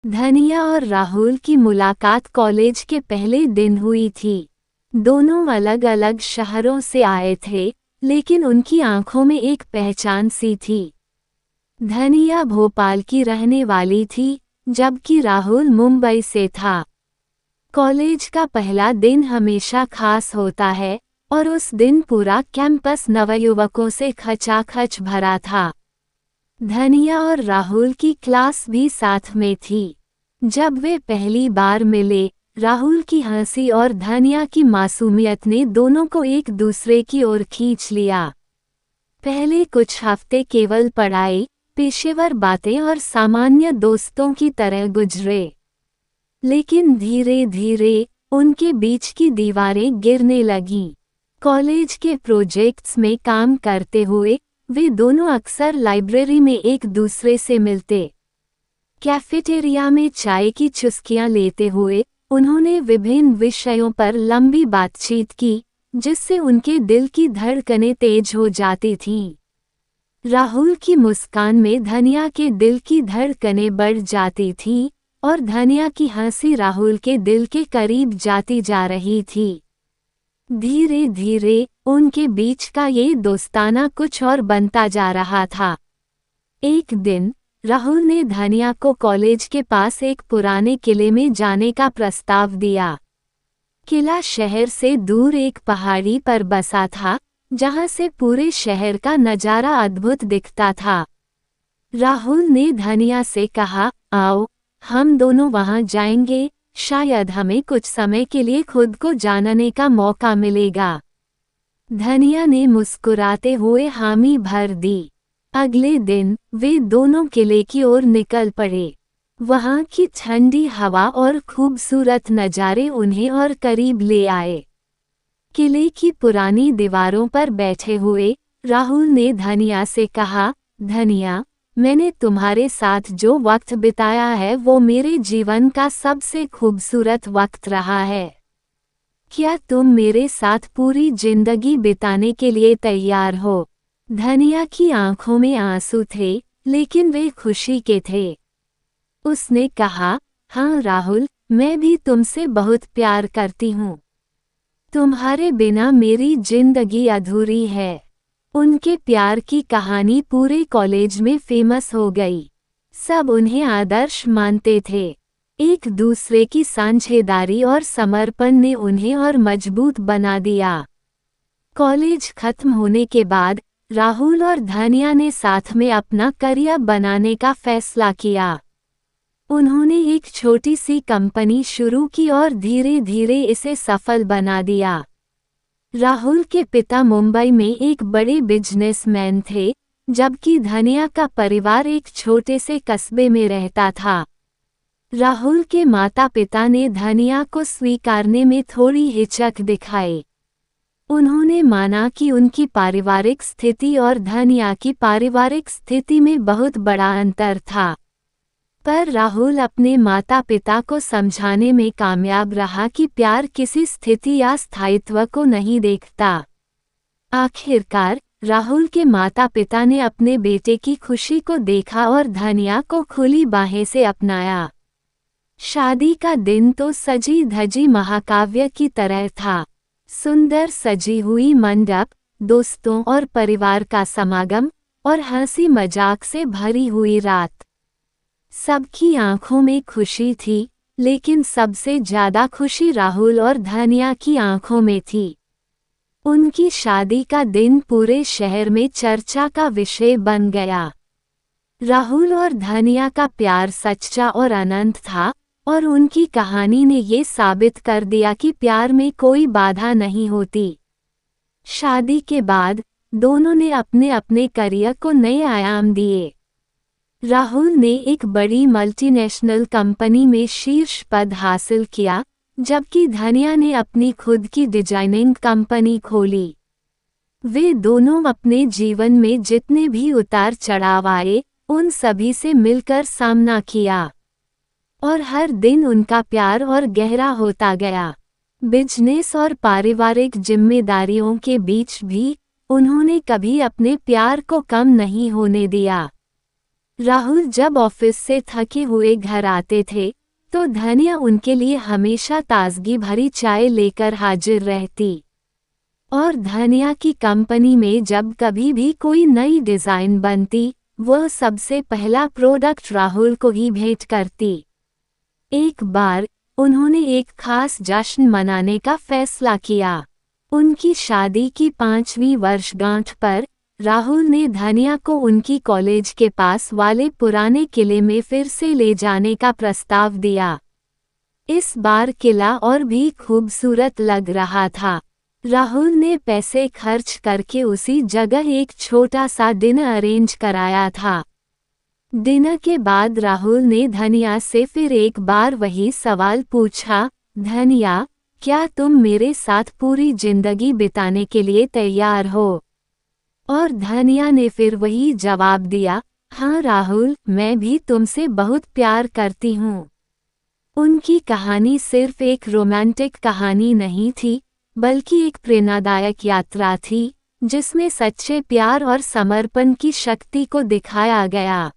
धनिया और राहुल की मुलाकात कॉलेज के पहले दिन हुई थी। दोनों अलग अलग शहरों से आए थे, लेकिन उनकी आंखों में एक पहचान सी थी। धनिया भोपाल की रहने वाली थी, जबकि राहुल मुंबई से था। कॉलेज का पहला दिन हमेशा खास होता है, और उस दिन पूरा कैंपस नवयुवकों से खचाखच भरा था। धनिया और राहुल की क्लास भी साथ में थी। जब वे पहली बार मिले, राहुल की हंसी और धनिया की मासूमियत ने दोनों को एक दूसरे की ओर खींच लिया। पहले कुछ हफ्ते केवल पढ़ाई, पेशेवर बातें और सामान्य दोस्तों की तरह गुजरे। लेकिन धीरे धीरे उनके बीच की दीवारें गिरने लगीं। कॉलेज के प्रोजेक्ट्स में काम करते हुए वे दोनों अक्सर लाइब्रेरी में एक दूसरे से मिलते। कैफेटेरिया में चाय की चुस्कियां लेते हुए उन्होंने विभिन्न विषयों पर लंबी बातचीत की, जिससे उनके दिल की धड़कनें तेज हो जाती थीं। राहुल की मुस्कान में धनिया के दिल की धड़कनें बढ़ जाती थीं, और धनिया की हंसी राहुल के दिल के करीब जाती जा रही थी। धीरे धीरे उनके बीच का ये दोस्ताना कुछ और बनता जा रहा था। एक दिन राहुल ने धनिया को कॉलेज के पास एक पुराने किले में जाने का प्रस्ताव दिया। किला शहर से दूर एक पहाड़ी पर बसा था, जहां से पूरे शहर का नज़ारा अद्भुत दिखता था। राहुल ने धनिया से कहा, आओ, हम दोनों वहां जाएंगे, शायद हमें कुछ समय के लिए खुद को जानने का मौका मिलेगा। धनिया ने मुस्कुराते हुए हामी भर दी। अगले दिन वे दोनों किले की ओर निकल पड़े। वहां की ठंडी हवा और खूबसूरत नज़ारे उन्हें और करीब ले आए। किले की पुरानी दीवारों पर बैठे हुए राहुल ने धनिया से कहा, धनिया, मैंने तुम्हारे साथ जो वक्त बिताया है वो मेरे जीवन का सबसे खूबसूरत वक्त रहा है। क्या तुम मेरे साथ पूरी जिंदगी बिताने के लिए तैयार हो? धनिया की आंखों में आंसू थे, लेकिन वे खुशी के थे। उसने कहा, हाँ राहुल, मैं भी तुमसे बहुत प्यार करती हूँ। तुम्हारे बिना मेरी जिंदगी अधूरी है। उनके प्यार की कहानी पूरे कॉलेज में फेमस हो गई। सब उन्हें आदर्श मानते थे। एक दूसरे की साझेदारी और समर्पण ने उन्हें और मजबूत बना दिया। कॉलेज खत्म होने के बाद राहुल और धनिया ने साथ में अपना करियर बनाने का फैसला किया। उन्होंने एक छोटी सी कंपनी शुरू की और धीरे धीरे इसे सफल बना दिया। राहुल के पिता मुंबई में एक बड़े बिजनेसमैन थे, जबकि धनिया का परिवार एक छोटे से कस्बे में रहता था। राहुल के माता पिता ने धनिया को स्वीकारने में थोड़ी हिचक दिखाई। उन्होंने माना कि उनकी पारिवारिक स्थिति और धनिया की पारिवारिक स्थिति में बहुत बड़ा अंतर था। पर राहुल अपने माता पिता को समझाने में कामयाब रहा कि प्यार किसी स्थिति या स्थायित्व को नहीं देखता। आखिरकार राहुल के माता पिता ने अपने बेटे की खुशी को देखा और धनिया को खुली बाहें से अपनाया। शादी का दिन तो सजी धजी महाकाव्य की तरह था। सुंदर सजी हुई मंडप, दोस्तों और परिवार का समागम, और हंसी मजाक से भरी हुई रात। सबकी आंखों में खुशी थी, लेकिन सबसे ज्यादा खुशी राहुल और धनिया की आंखों में थी। उनकी शादी का दिन पूरे शहर में चर्चा का विषय बन गया। राहुल और धनिया का प्यार सच्चा और अनंत था, और उनकी कहानी ने ये साबित कर दिया कि प्यार में कोई बाधा नहीं होती। शादी के बाद दोनों ने अपने अपने करियर को नए आयाम दिए। राहुल ने एक बड़ी मल्टीनेशनल कंपनी में शीर्ष पद हासिल किया, जबकि धनिया ने अपनी खुद की डिजाइनिंग कंपनी खोली। वे दोनों अपने जीवन में जितने भी उतार चढ़ाव आए, उन सभी से मिलकर सामना किया, और हर दिन उनका प्यार और गहरा होता गया। बिजनेस और पारिवारिक जिम्मेदारियों के बीच भी उन्होंने कभी अपने प्यार को कम नहीं होने दिया। राहुल जब ऑफिस से थके हुए घर आते थे तो धनिया उनके लिए हमेशा ताजगी भरी चाय लेकर हाजिर रहती। और धनिया की कंपनी में जब कभी भी कोई नई डिज़ाइन बनती, वह सबसे पहला प्रोडक्ट राहुल को ही भेंट करती। एक बार उन्होंने एक खास जश्न मनाने का फैसला किया। उनकी शादी की 5वीं वर्षगांठ पर राहुल ने धनिया को उनकी कॉलेज के पास वाले पुराने किले में फिर से ले जाने का प्रस्ताव दिया। इस बार किला और भी खूबसूरत लग रहा था। राहुल ने पैसे खर्च करके उसी जगह एक छोटा सा डिनर अरेंज कराया था। डिनर के बाद राहुल ने धनिया से फिर एक बार वही सवाल पूछा, धनिया, क्या तुम मेरे साथ पूरी जिंदगी बिताने के लिए तैयार हो? और धनिया ने फिर वही जवाब दिया, हाँ राहुल, मैं भी तुमसे बहुत प्यार करती हूँ। उनकी कहानी सिर्फ एक रोमांटिक कहानी नहीं थी, बल्कि एक प्रेरणादायक यात्रा थी, जिसमें सच्चे प्यार और समर्पण की शक्ति को दिखाया गया।